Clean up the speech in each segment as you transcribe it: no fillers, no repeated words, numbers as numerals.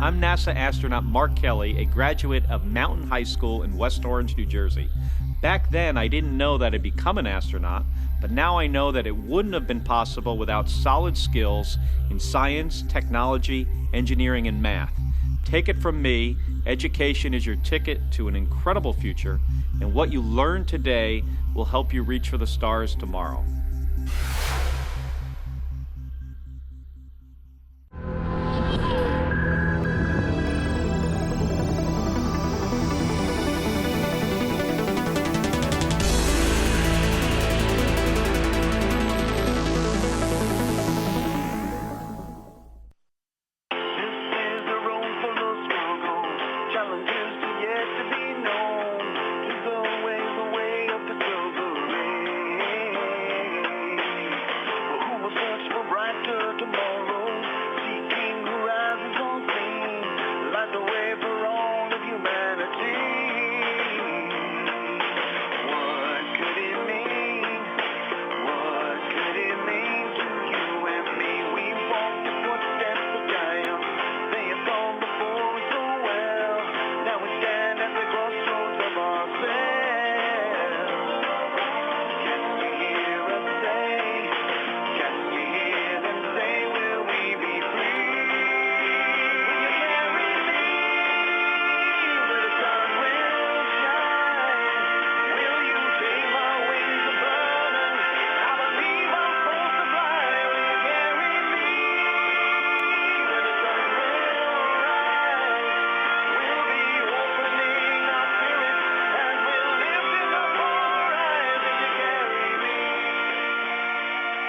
I'm NASA astronaut Mark Kelly, a graduate of Mountain High School in West Orange, New Jersey. Back then, I didn't know that I'd become an astronaut, but now I know that it wouldn't have been possible without solid skills in science, technology, engineering, and math. Take it from me, education is your ticket to an incredible future, and what you learn today will help you reach for the stars tomorrow.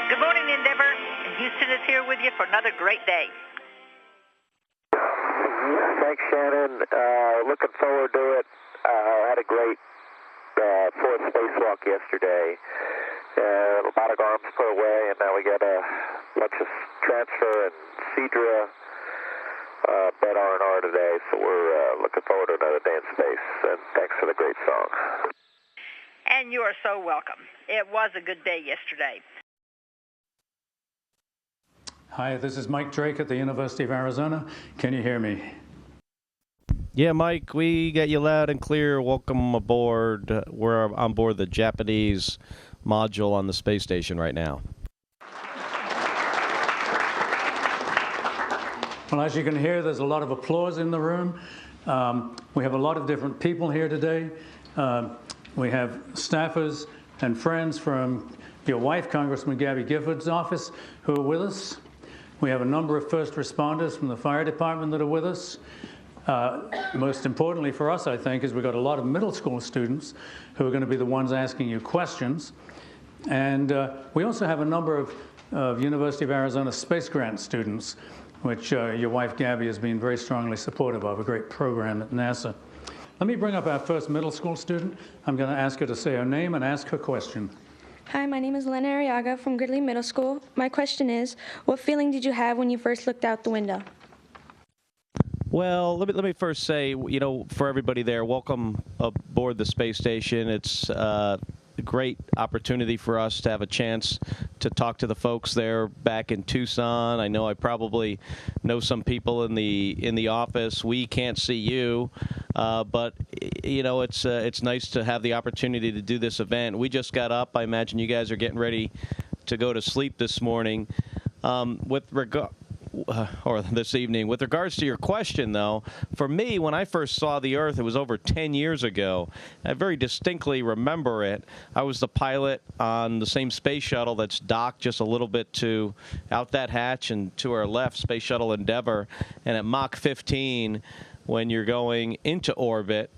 Good morning, Endeavor. Houston is here with you for another great day. Thanks, Shannon. Looking forward to it. Had a great fourth spacewalk yesterday. Robotic arms put away, and now we got a bunch of transfer and Cedra bed R&R today, so we're looking forward to another day in space. And thanks for the great song. And you are so welcome. It was a good day yesterday. Hi, this is Mike Drake at the University of Arizona. Can you hear me? Yeah, Mike, we get you loud and clear. Welcome aboard. We're on board the Japanese module on the space station right now. Well, as you can hear, there's a lot of applause in the room. We have a lot of different people here today. We have staffers and friends from your wife, Congressman Gabby Gifford's office, who are with us. We have a number of first responders from the fire department that are with us. Most importantly for us, I think, is we've got a lot of middle school students who are going to be the ones asking you questions. And we also have a number of University of Arizona Space Grant students, which your wife Gabby has been very strongly supportive of, a great program at NASA. Let me bring up our first middle school student. I'm going to ask her to say her name and ask her question. Hi, my name is Lena Arriaga from Gridley Middle School. My question is, what feeling did you have when you first looked out the window? Well, let me first say, you know, for everybody there, welcome aboard the space station. It's a great opportunity for us to have a chance to talk to the folks there back in Tucson. I know I probably know some people in the office. We can't see you, but you know, it's nice to have the opportunity to do this event. We just got up. I imagine you guys are getting ready to go to sleep this morning. Or this evening. With regards to your question, though, for me, when I first saw the Earth, it was over 10 years ago. I very distinctly remember it. I was the pilot on the same space shuttle that's docked just a little bit to out that hatch and to our left, Space Shuttle Endeavour. And at Mach 15, when you're going into orbit,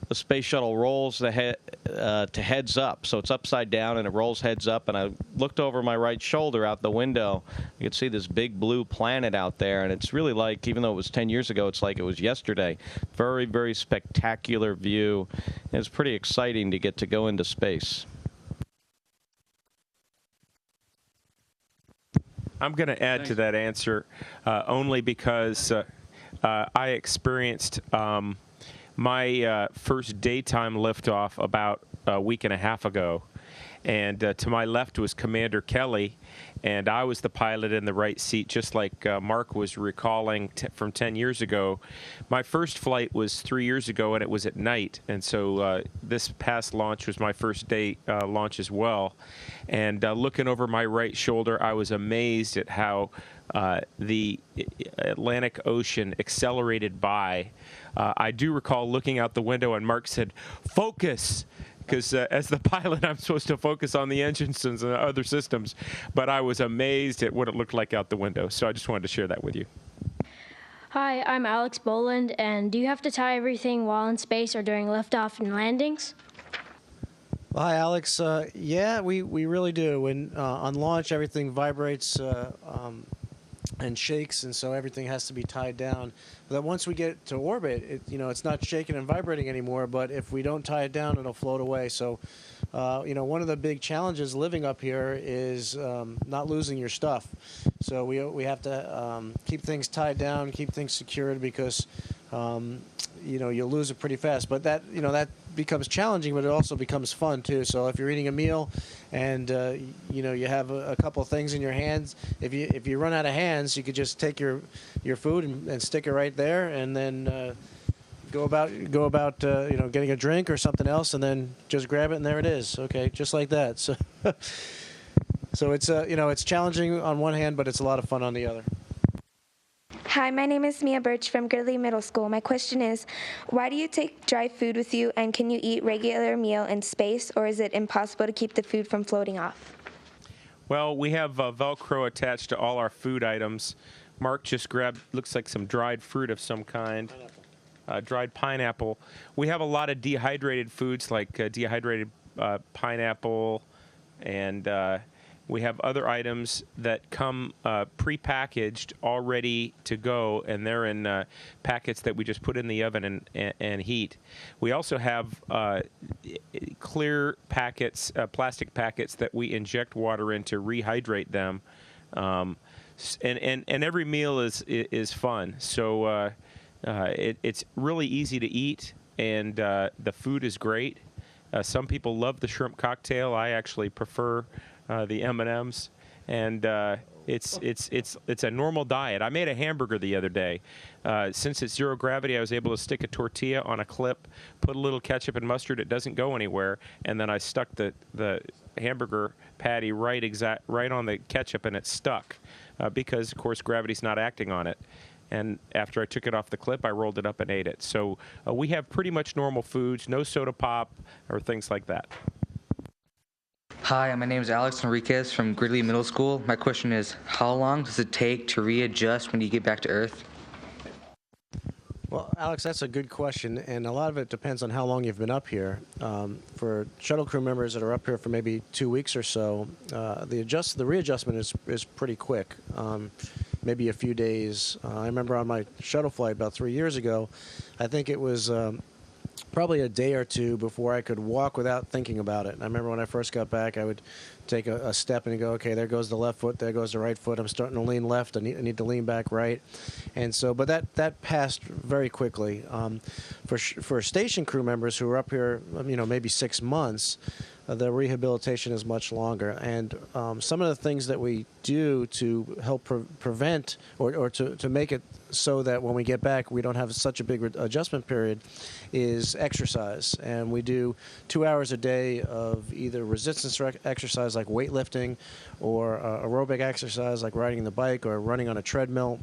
the space shuttle rolls to heads up. So it's upside down and it rolls heads up. And I looked over my right shoulder out the window. You could see this big blue planet out there. And it's really like, even though it was 10 years ago, it's like it was yesterday. Very, very spectacular view. And it's pretty exciting to get to go into space. I'm going to add to that answer only because I experienced my first daytime liftoff about a week and a half ago, and to my left was Commander Kelly, and I was the pilot in the right seat, just like Mark was recalling from 10 years ago. My first flight was 3 years ago, and it was at night, and so this past launch was my first day launch as well. And looking over my right shoulder, I was amazed at how the Atlantic Ocean accelerated by. I do recall looking out the window, and Mark said, "Focus!" Because as the pilot, I'm supposed to focus on the engines and the other systems. But I was amazed at what it looked like out the window. So I just wanted to share that with you. Hi, I'm Alex Boland, and do you have to tie everything while in space or during liftoff and landings? Well, hi, Alex. Yeah, we really do. When on launch, everything vibrates and shakes, and so everything has to be tied down. But once we get to orbit, it's not shaking and vibrating anymore. But if we don't tie it down, it'll float away. So, one of the big challenges living up here is not losing your stuff. So we have to keep things tied down, keep things secured, because you'll lose it pretty fast. But that becomes challenging, but it also becomes fun too. So if you're eating a meal and you have a couple of things in your hands, if you run out of hands, you could just take your food and stick it right there, and then go about getting a drink or something else, and then just grab it, and there it is. Okay, just like that. So so it's challenging on one hand, but it's a lot of fun on the other. Hi, my name is Mia Birch from Gridley Middle School. My question is, why do you take dry food with you, and can you eat regular meal in space, or is it impossible to keep the food from floating off? Well, we have Velcro attached to all our food items. Mark just grabbed, looks like some dried fruit of some kind. Dried pineapple. We have a lot of dehydrated foods like dehydrated pineapple, and we have other items that come pre-packaged, all ready to go, and they're in packets that we just put in the oven and heat. We also have clear packets, plastic packets that we inject water in to rehydrate them. And every meal is fun. So it's really easy to eat, and the food is great. Some people love the shrimp cocktail. I actually prefer the M&Ms, and it's a normal diet. I made a hamburger the other day. Since it's zero gravity, I was able to stick a tortilla on a clip, put a little ketchup and mustard. It doesn't go anywhere, and then I stuck the hamburger patty right on the ketchup, and it stuck because, of course, gravity's not acting on it. And after I took it off the clip, I rolled it up and ate it. So we have pretty much normal foods, no soda pop or things like that. Hi, my name is Alex Enriquez from Gridley Middle School. My question is, how long does it take to readjust when you get back to Earth? Well, Alex, that's a good question, and a lot of it depends on how long you've been up here. For shuttle crew members that are up here for maybe 2 weeks or so, the readjustment is pretty quick, maybe a few days. I remember on my shuttle flight about 3 years ago, I think it was probably a day or two before I could walk without thinking about it. And I remember when I first got back, I would take a step and go, okay, there goes the left foot, there goes the right foot. I'm starting to lean left. I need to lean back right. And so, but that passed very quickly. For station crew members who are up here, maybe 6 months, the rehabilitation is much longer. And some of the things that we do to help prevent or to make it so that when we get back we don't have such a big adjustment period is exercise. And we do 2 hours a day of either resistance exercise like weightlifting, or aerobic exercise like riding the bike or running on a treadmill.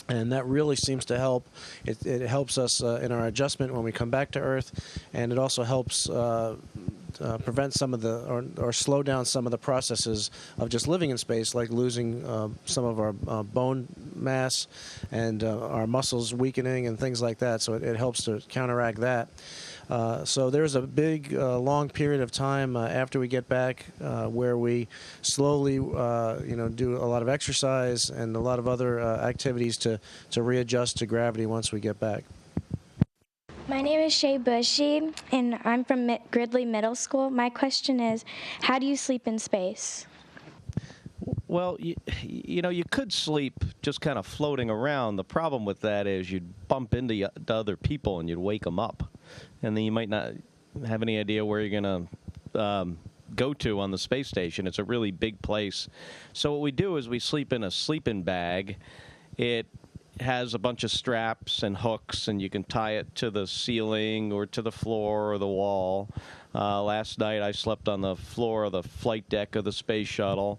And that really seems to help. It helps us in our adjustment when we come back to Earth, and it also helps prevent some of or slow down some of the processes of just living in space, like losing some of our bone mass and our muscles weakening and things like that. So it helps to counteract that. So there's a big, long period of time after we get back where we slowly, do a lot of exercise and a lot of other activities to readjust to gravity once we get back. My name is Shay Bushy, and I'm from Gridley Middle School. My question is, how do you sleep in space? Well, you could sleep just kind of floating around. The problem with that is you'd bump into other people and you'd wake them up. And then you might not have any idea where you're going to go to on the space station. It's a really big place. So what we do is we sleep in a sleeping bag. It has a bunch of straps and hooks, and you can tie it to the ceiling or to the floor or the wall. Last night I slept on the floor of the flight deck of the space shuttle.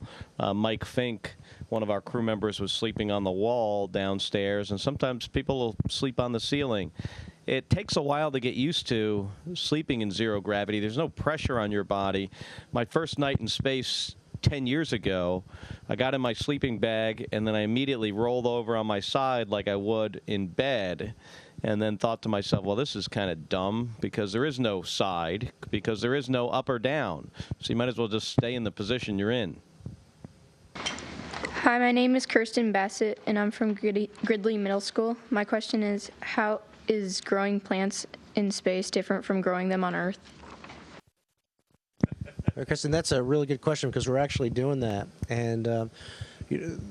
Mike Fink, one of our crew members, was sleeping on the wall downstairs, and sometimes people will sleep on the ceiling. It takes a while to get used to sleeping in zero gravity. There's no pressure on your body. My first night in space 10 years ago, I got in my sleeping bag, and then I immediately rolled over on my side like I would in bed, and then thought to myself, well, this is kind of dumb because there is no side, because there is no up or down. So you might as well just stay in the position you're in. Hi, my name is Kirsten Bassett, and I'm from Gridley Middle School. My question is, how is growing plants in space different from growing them on Earth? Kristen, that's a really good question because we're actually doing that. And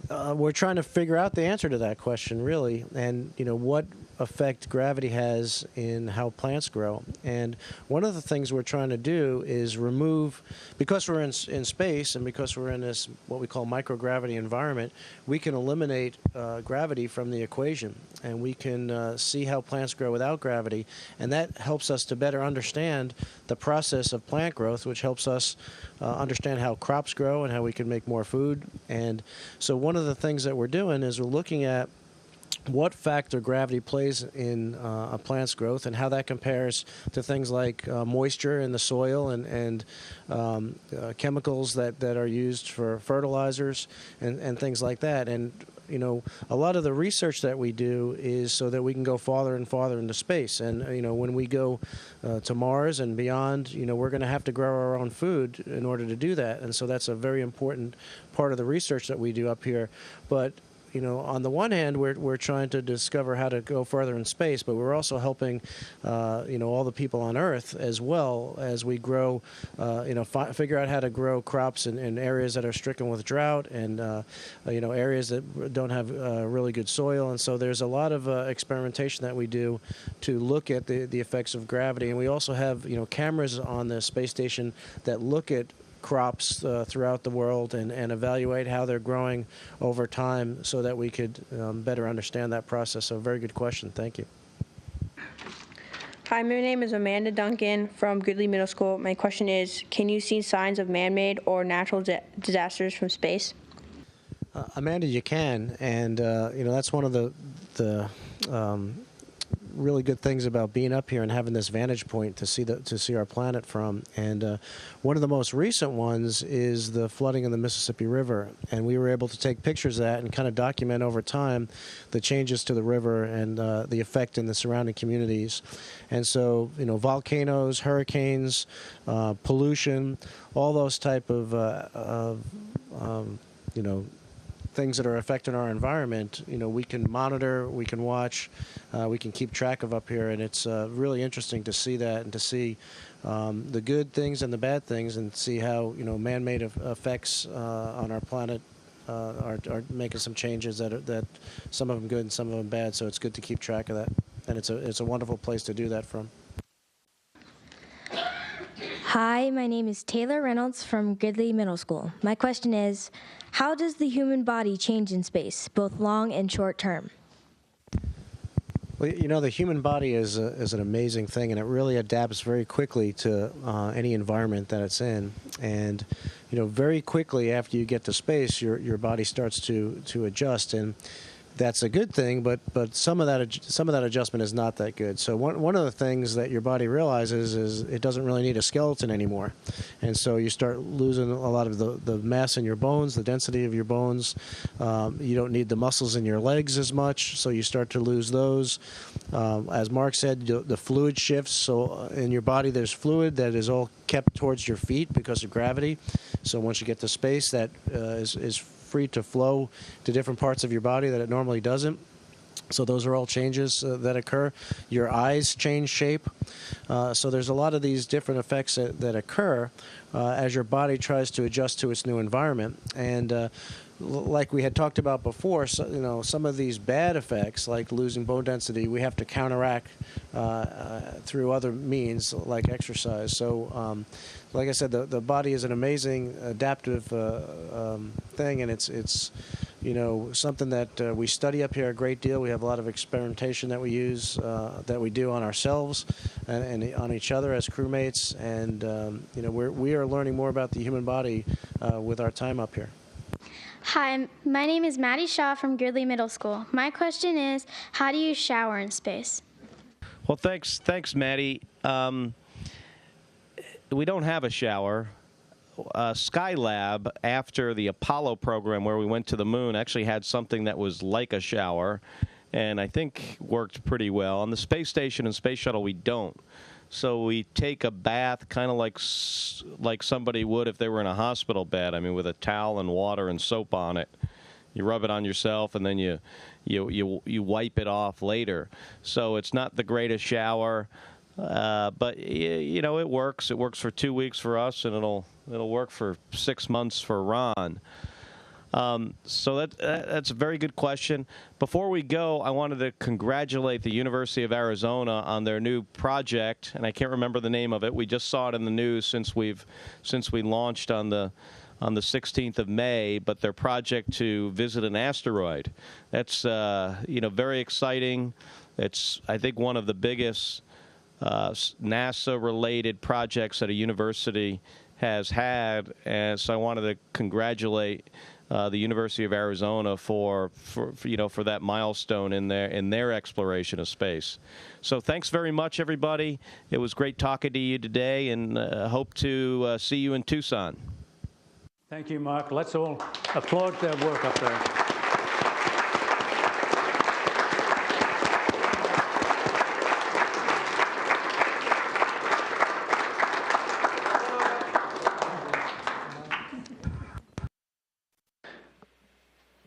we're trying to figure out the answer to that question, really, and what effect gravity has in how plants grow. And one of the things we're trying to do is remove, because we're in space and because we're in this what we call microgravity environment, we can eliminate gravity from the equation, and we can see how plants grow without gravity, and that helps us to better understand the process of plant growth, which helps us understand how crops grow and how we can make more food. And so one of the things that we're doing is we're looking at what factor gravity plays in a plant's growth and how that compares to things like moisture in the soil and chemicals that are used for fertilizers and things like that. And a lot of the research that we do is so that we can go farther and farther into space. And when we go to Mars and beyond, we're going to have to grow our own food in order to do that. And so that's a very important part of the research that we do up here. But on the one hand, we're trying to discover how to go further in space, but we're also helping, all the people on Earth as well as we grow, figure out how to grow crops in areas that are stricken with drought and, areas that don't have really good soil. And so there's a lot of experimentation that we do to look at the effects of gravity. And we also have, cameras on the space station that look at crops throughout the world and evaluate how they're growing over time so that we could better understand that process. So very good question. Thank you. Hi, my name is Amanda Duncan from Gridley Middle School. My question is, can you see signs of man-made or natural disasters from space? Amanda, you can, and that's one of the really good things about being up here and having this vantage point to see our planet from. And one of the most recent ones is the flooding in the Mississippi River, and we were able to take pictures of that and kind of document over time the changes to the river and the effect in the surrounding communities. And so volcanoes, hurricanes, pollution, all those type of things that are affecting our environment, we can monitor, we can watch, we can keep track of up here, and it's really interesting to see that and to see the good things and the bad things, and see how man-made effects on our planet are making some changes that some of them good and some of them bad. So it's good to keep track of that, and it's a wonderful place to do that from. Hi, my name is Taylor Reynolds from Gridley Middle School. My question is, how does the human body change in space, both long and short term? Well, the human body is an amazing thing, and it really adapts very quickly to any environment that it's in. And very quickly after you get to space, your body starts to adjust, and that's a good thing, but some of that adjustment is not that good. So one of the things that your body realizes is it doesn't really need a skeleton anymore, and so you start losing a lot of the mass in your bones, the density of your bones. You don't need the muscles in your legs as much, so you start to lose those. As Mark said, the fluid shifts. So in your body, there's fluid that is all kept towards your feet because of gravity. So once you get to space, that is free to flow to different parts of your body that it normally doesn't. So those are all changes that occur. Your eyes change shape. So there's a lot of these different effects that occur as your body tries to adjust to its new environment. And like we had talked about before, so, some of these bad effects, like losing bone density, we have to counteract through other means, like exercise. So, like I said, the body is an amazing adaptive thing, and it's something that we study up here a great deal. We have a lot of experimentation that we use, that we do on ourselves and on each other as crewmates, and we are learning more about the human body with our time up here. Hi, my name is Maddie Shaw from Gridley Middle School. My question is, how do you shower in space? Well, thanks, Maddie. We don't have a shower. Skylab, after the Apollo program where we went to the moon, actually had something that was like a shower, and I think worked pretty well. On the space station and space shuttle, we don't. So we take a bath kind of like somebody would if they were in a hospital bed. I mean, with a towel and water and soap on it. You rub it on yourself, and then you wipe it off later. So it's not the greatest shower, but it works. It works for 2 weeks for us, and it'll work for 6 months for Ron. So that's a very good question. Before we go, I wanted to congratulate the University of Arizona on their new project, and I can't remember the name of it. We just saw it in the news since we launched on the 16th of May, but their project to visit an asteroid. That's very exciting. It's, I think, one of the biggest NASA-related projects that a university has had, and so I wanted to congratulate the University of Arizona for that milestone in their exploration of space. So thanks very much, everybody. It was great talking to you today, and hope to see you in Tucson. Thank you, Mark. Let's all applaud their work up there.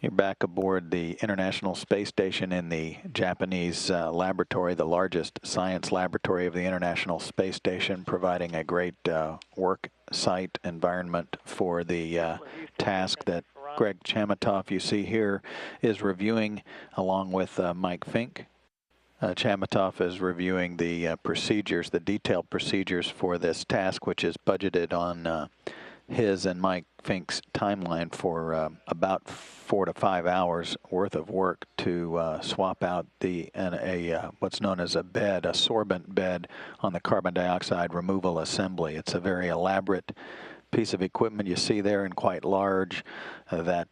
You're back aboard the International Space Station in the Japanese laboratory, the largest science laboratory of the International Space Station, providing a great work site environment for the task that Greg Chamitoff, you see here, is reviewing along with Mike Fink. Chamitoff is reviewing the procedures, the detailed procedures for this task, which is budgeted on his and Mike Fink's timeline for about 4 to 5 hours worth of work to swap out what's known as a bed, a sorbent bed on the carbon dioxide removal assembly. It's a very elaborate piece of equipment you see there, and quite large, that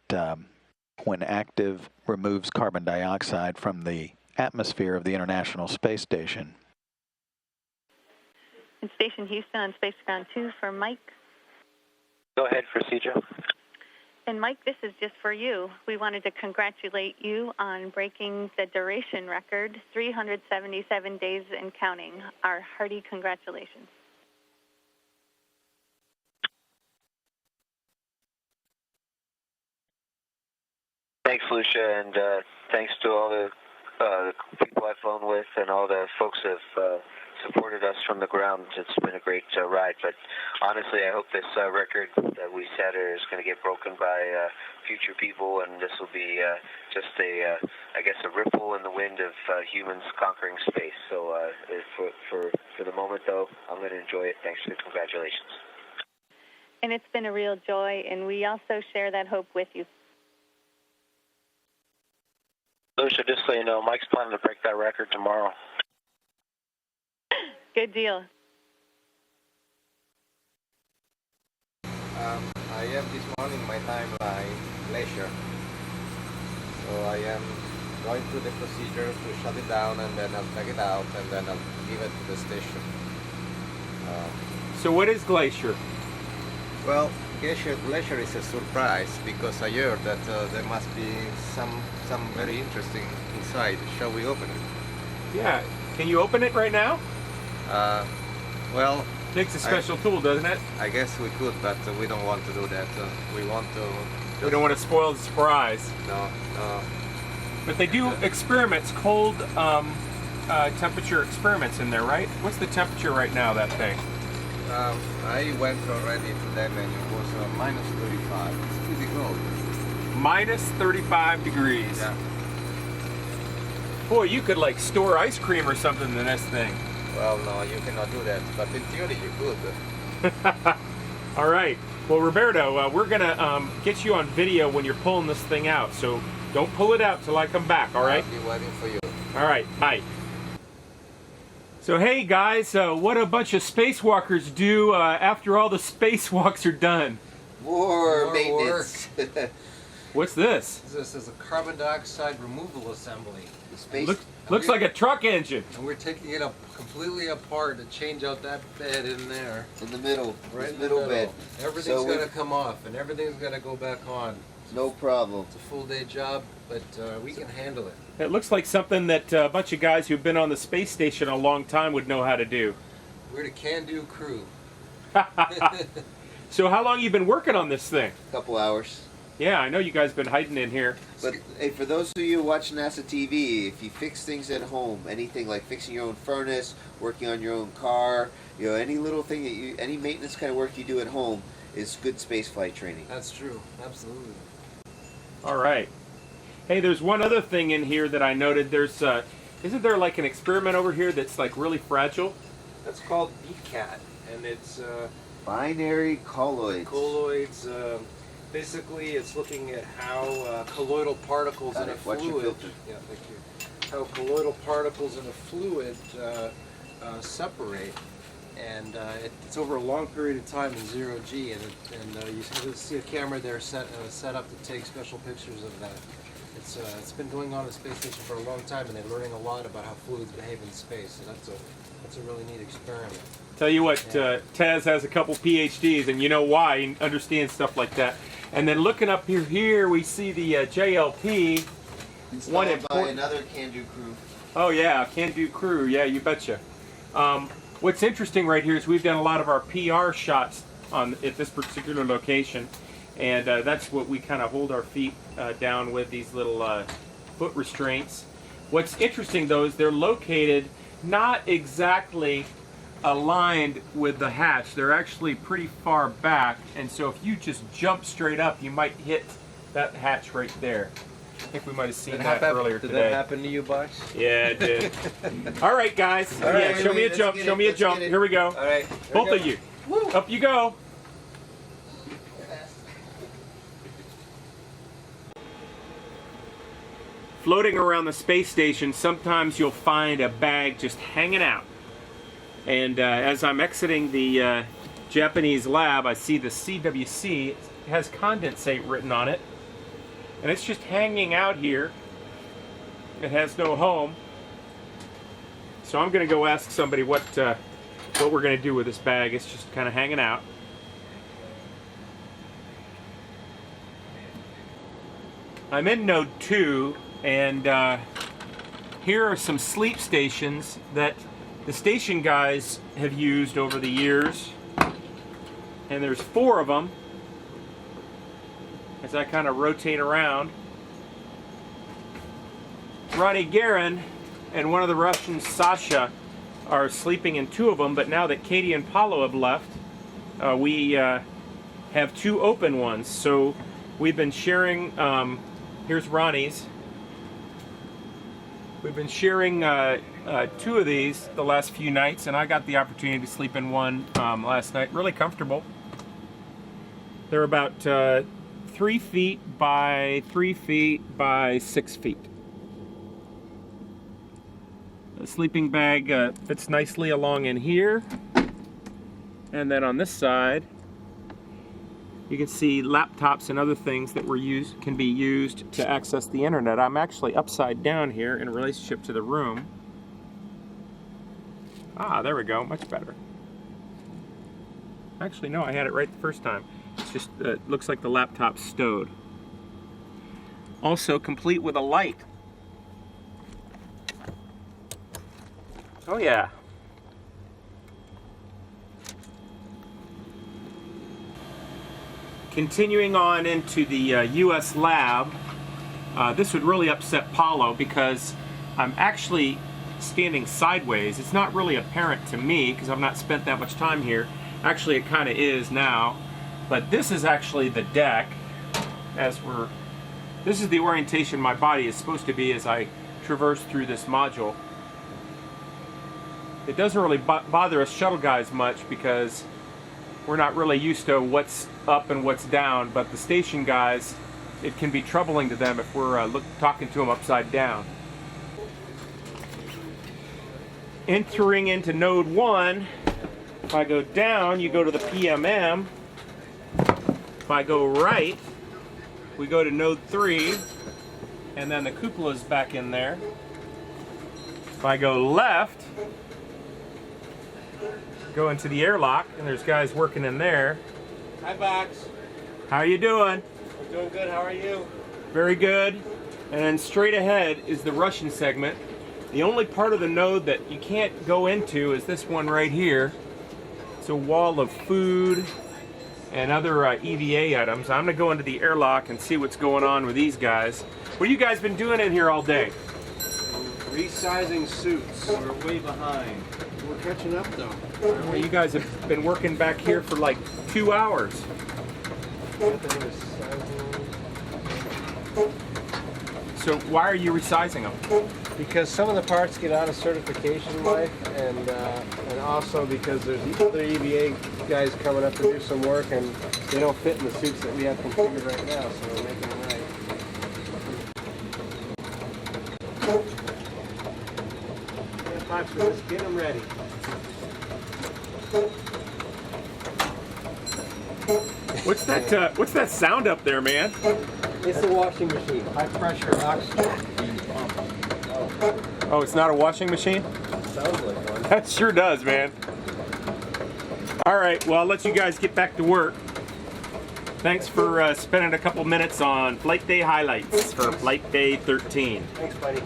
when active removes carbon dioxide from the atmosphere of the International Space Station. In Station Houston on Space Ground 2 for Mike. Go ahead, procedure. And Mike, this is just for you. We wanted to congratulate you on breaking the duration record, 377 days and counting. Our hearty congratulations. Thanks, Lucia, and thanks to all the people I've flown with and all the folks who have supported us from the ground. It's been a great ride, but honestly, I hope this record that we set is going to get broken by future people, and this will be just I guess, a ripple in the wind of humans conquering space. So for the moment, though, I'm going to enjoy it. Thanks for the congratulations. And it's been a real joy, and we also share that hope with you. Lucia, just so you know, Mike's planning to break that record tomorrow. Good deal. I have this morning my timeline leisure. So I am going through the procedure to shut it down, and then I'll take it out, and then I'll give it to the station. So what is Glacier? Well, Glacier is a surprise, because I heard that there must be some very interesting inside. Shall we open it? Yeah. Can you open it right now? Well, takes a special tool, doesn't it? I guess we could, but we don't want to do that. We want to. We don't want to spoil the surprise. No. But they do experiments, cold temperature experiments in there, right? What's the temperature right now, that thing? I went already to them and it was minus 35. It's pretty cold. Minus 35 degrees. Yeah. Boy, you could like store ice cream or something in this thing. Well, no, you cannot do that, but in theory you could. All right. Well, Roberto, we're going to get you on video when you're pulling this thing out, so don't pull it out till I come back, all right? I'll be waiting for you. All right, bye. So, hey, guys, what a bunch of spacewalkers do after all the spacewalks are done. More maintenance. What's this? This is a carbon dioxide removal assembly. The space. Looks like a truck engine. And we're taking it up completely apart to change out that bed in there. In the middle. Right in the middle bed. Everything's going to come off and everything's going to go back on. No problem. It's a full day job, but we can handle it. It looks like something that a bunch of guys who've been on the space station a long time would know how to do. We're the can-do crew. So how long have you been working on this thing? A couple hours. Yeah, I know you guys been hiding in here. But hey, for those of you watching NASA TV, if you fix things at home, anything like fixing your own furnace, working on your own car, any little thing that any maintenance kind of work you do at home is good spaceflight training. That's true, absolutely. All right. Hey, there's one other thing in here that I noted. There's, isn't there like an experiment over here that's like really fragile? That's called BCAT, and it's binary colloids. Colloids. Basically, it's looking at how colloidal particles in a fluid. Yeah, thank you. How colloidal particles in a fluid separate, and it's over a long period of time in 0G, and you see a camera there set up to take special pictures of that. It's been going on in the space station for a long time, and they're learning a lot about how fluids behave in space. So that's a really neat experiment. Tell you what, Taz has a couple PhDs, and you know why. He understands stuff like that. And then looking up here we see the JLP. Installed by another can-do crew. Oh yeah, can-do crew. Yeah, you betcha. What's interesting right here is we've done a lot of our PR shots at this particular location, and that's what we kind of hold our feet down with, these little foot restraints. What's interesting though is they're located not exactly aligned with the hatch. They're actually pretty far back, and so if you just jump straight up, you might hit that hatch right there. I think we might have seen that earlier today. Did that happen to you, Box? Yeah, it did. All right, guys. All right, show me a jump. Show me a jump. Here we go. All right. Both of you. Woo. Up you go. Floating around the space station, sometimes you'll find a bag just hanging out. And as I'm exiting the Japanese lab, I see the CWC. It has condensate written on it. And it's just hanging out here. It has no home. So I'm going to go ask somebody what we're going to do with this bag. It's just kind of hanging out. I'm in node 2, and here are some sleep stations that the station guys have used over the years, and there's 4 of them. As I kind of rotate around, Ronnie Guerin and one of the Russians, Sasha, are sleeping in 2 of them, but now that Katie and Paulo have left, we have 2 open ones. So we've been sharing, here's Ronnie's. We've been sharing 2 of these the last few nights, and I got the opportunity to sleep in one last night. Really comfortable. They're about 3 feet by 3 feet by 6 feet. The sleeping bag fits nicely along in here. And then on this side, you can see laptops and other things that can be used to access the internet. I'm actually upside down here in relationship to the room. Ah, there we go, much better. Actually, no, I had it right the first time. It's just, looks like the laptop's stowed. Also complete with a light. Oh yeah. Continuing on into the US lab, This would really upset Paulo because I'm actually standing sideways. It's not really apparent to me because I've not spent that much time here. Actually, it kind of is now. But this is actually the deck this is the orientation my body is supposed to be as I traverse through this module. It doesn't really bother us shuttle guys much because we're not really used to what's up and what's down, but the station guys, it can be troubling to them if we're talking to them upside down. Entering into node 1, if I go down, you go to the PMM. If I go right, we go to node 3, and then the cupola's back in there. If I go left, go into the airlock, and there's guys working in there. Hi, Box. How you doing? I'm doing good. How are you? Very good. And then straight ahead is the Russian segment. The only part of the node that you can't go into is this one right here. It's a wall of food and other EVA items. I'm going to go into the airlock and see what's going on with these guys. What have you guys been doing in here all day? Resizing suits. We're way behind. We're catching up, though. Well, you guys have been working back here for like 2 hours. So why are you resizing them? Because some of the parts get out of certification life, and also because there's other EVA guys coming up to do some work, and they don't fit in the suits that we have configured right now, so we're making them right. Yeah, Fox, let's get them ready. What's that sound up there, man? It's the washing machine. High pressure oxygen being pumped. Oh, it's not a washing machine? Sounds like one. That sure does, man. All right, well, I'll let you guys get back to work. Thanks for spending a couple minutes on Flight Day highlights for Flight Day 13. Thanks, buddy.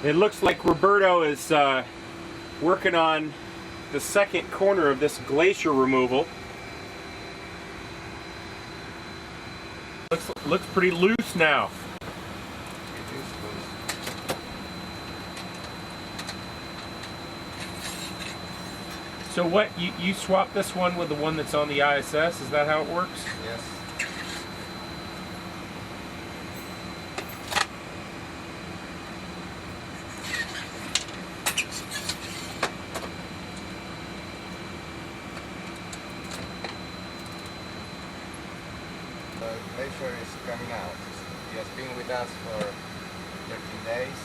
It looks like Roberto is working on the second corner of this glacier removal. Looks pretty loose now. So what, you swap this one with the one that's on the ISS? Is that how it works? Yes. The glacier is coming out. He has been with us for 13 days,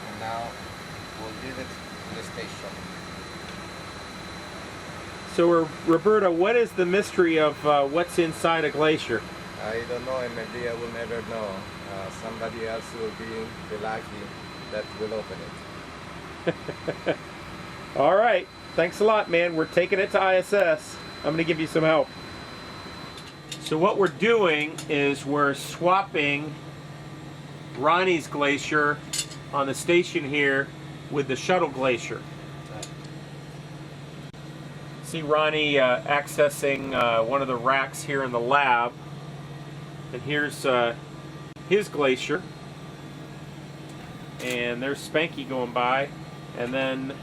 and now we'll give it to the station. So, Roberta, what is the mystery of what's inside a glacier? I don't know, and maybe I will never know. Somebody else will be the lucky that will open it. All right. Thanks a lot, man. We're taking it to ISS. I'm going to give you some help. So what we're doing is we're swapping Ronnie's glacier on the station here with the shuttle glacier. See Ronnie accessing one of the racks here in the lab. And here's his glacier. And there's Spanky going by. And then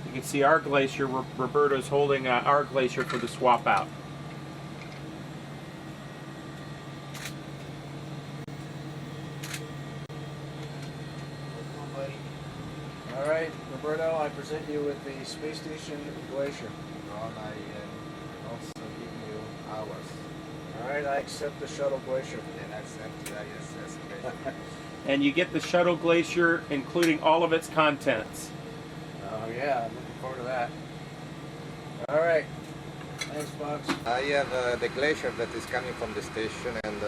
you can see our glacier. Roberto's holding our glacier for the swap out. All right, Roberto, I present you with the space station glacier. Ron, I also give you ours. All right, I accept the shuttle glacier. And I accept the ISS glacier. And you get the shuttle glacier, including all of its contents. Oh yeah, I'm looking forward to that. All right, thanks, Box. I have the glacier that is coming from the station, and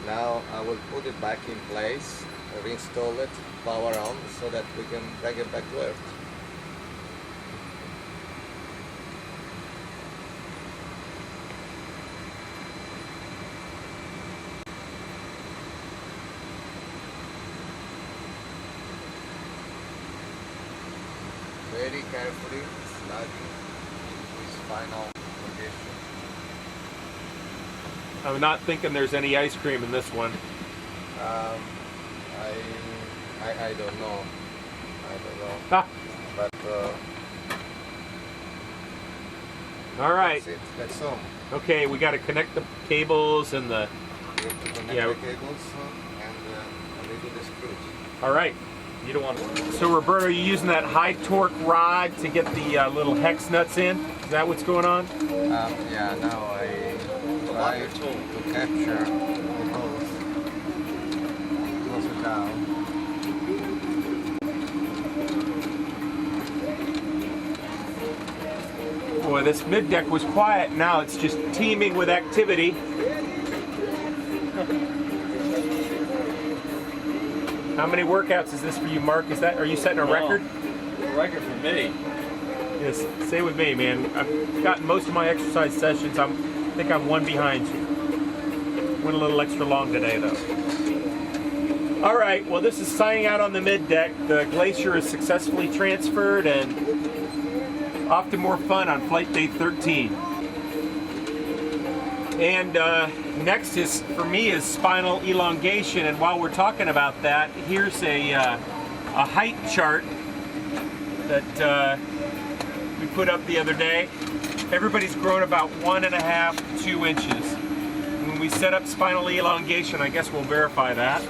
now I will put it back in place, reinstall it, power on, so that we can bring it back to Earth. Very carefully slugging into its final condition. I'm not thinking there's any ice cream in this one. I don't know. Ah. But All right. that's all. Okay, we got to connect the cables and the. You have to connect Yeah. the cables and redo the screws. All right. You don't want to. So Roberto, are you using that high torque rod to get the little hex nuts in? Is that what's going on? Yeah. Now I try to capture the holes. Close it down. Boy, this mid-deck was quiet. Now it's just teeming with activity. How many workouts is this for you, Mark? Are you setting a record? A record for me. Yes, stay with me, man. I've gotten most of my exercise sessions. I think I'm one behind you. Went a little extra long today, though. All right, well, this is signing out on the mid-deck. The glacier is successfully transferred and off to more fun on flight day 13. And next is, for me, is spinal elongation. And while we're talking about that, here's a height chart that we put up the other day. Everybody's grown about 1.5 to 2 inches. When we set up spinal elongation, I guess we'll verify that.